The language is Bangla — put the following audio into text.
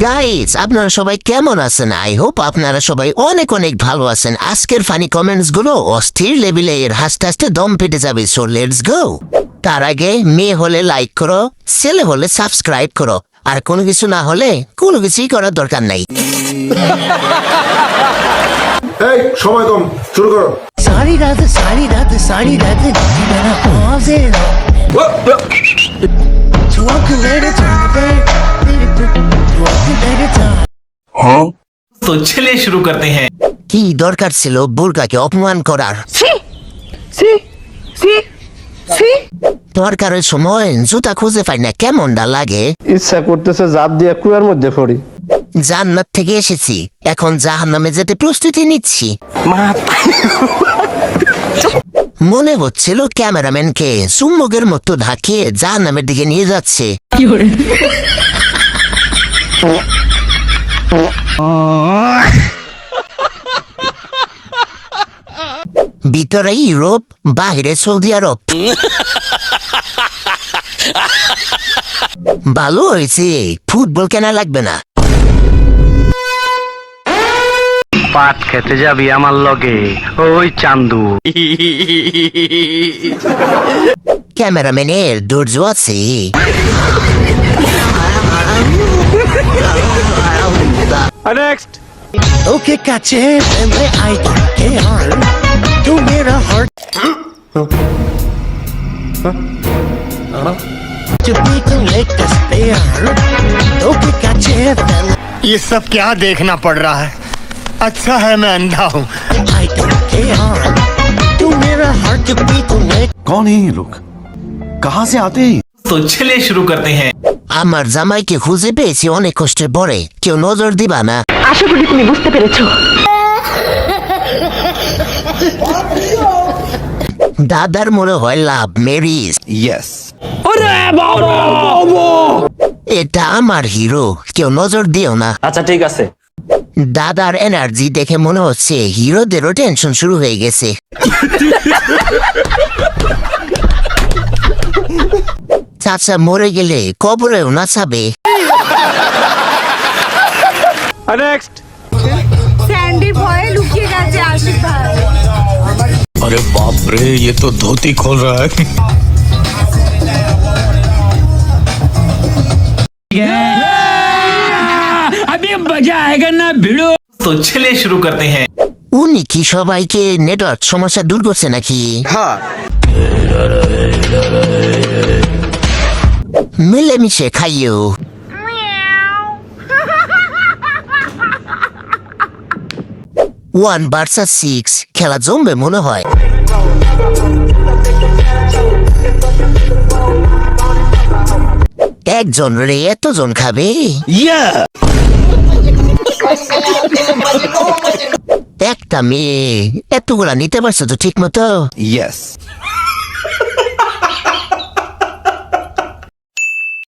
গাইস, আপনারা সবাই কেমন আছেন? আই হোপ আপনারা সবাই অনেক অনেক ভালো আছেন। আজকের ফানি কমেন্টস গুলো অস্থির লেভেলে এর হাসতে হাসতে দম পেটে যাবে। So let's go. তার আগে মেয়ে হলে লাইক করো, ছেলে হলে সাবস্ক্রাইব করো, আর কোনো কিছু না হলে কোনো কিছুই করার দরকার নাই। এই সময় কম, শুরু করো। सारी रात जीना आवाज़े ना walk let it turn walk let it turn तो चलिए शुरू करते हैं। কি দরকার ছিল বুর্গাকে অপমান করার? দরকারের সময় জুতা খুঁজে পাই না, কেমনটা লাগে। ইচ্ছা করতেছে জাপ দিয়ে কুয়ার মধ্যে পড়ি। জান্নাত থেকে এসেছি, এখন জাহান্নামে যেতে প্রস্তুতি নিচ্ছি। মনে হচ্ছিল ক্যামেরাম্যানকে চুম্বকের মতো ঢাকিয়ে জাহান্নামের দিকে নিয়ে যাচ্ছে। ভিতরে ইউরোপ, বাহিরে সৌদি আরব। ভালো হয়েছে, ফুটবল কেনা লাগবে না। পাট খেতে যাবি আমার লগে ওই চান্দু। ক্যামেরাম্যানের ধৈর্য আছে। নেক্সট ओके काचे मैं आई के हार तू मेरा heart to be the latest player okay काचे ये सब क्या देखना पड़ रहा है? अच्छा है मैं अंधा हूँ। आई के हार तू मेरा heart to be the latest कौन है ये लोग? कहाँ से आते हैं? तो चलिए शुरू करते हैं। আমার জামাইকে খুঁজে পেয়েছি অনেক কষ্টের পরে, কেউ নজর দিবা না। আশা করি তুমি বুঝতে পেরেছো। দাদার মনে হয় লাভ ম্যারিজ। यस। এটা আমার হিরো, কেউ নজর দিও না। আচ্ছা ঠিক আছে। দাদার এনার্জি দেখে মনে হচ্ছে হিরোদেরও টেনশন শুরু হয়ে গেছে। চাচা মরে গেলে কবরেও নাচাবে। নেক্সট স্যান্ডি ভয়ে লুকিয়ে গেছে আশিক ভাই। अरे बाप रे, ये तो धोती खोल रहा है। अभी मजा आएगा ना भिड़ो। तो चलिए शुरू करते हैं। উনি কি সবাইকে নেটওয়ার্ক সমস্যা দূর করছে নাকি? মিলেমিশে খাইও। 1 ভার্সেস 6 খেলা জমবে মনে হয়। একজন রে এতজন খাবে? একটা মেয়ে এতগুলা নিতে পারছো তো ঠিক মতো? यस।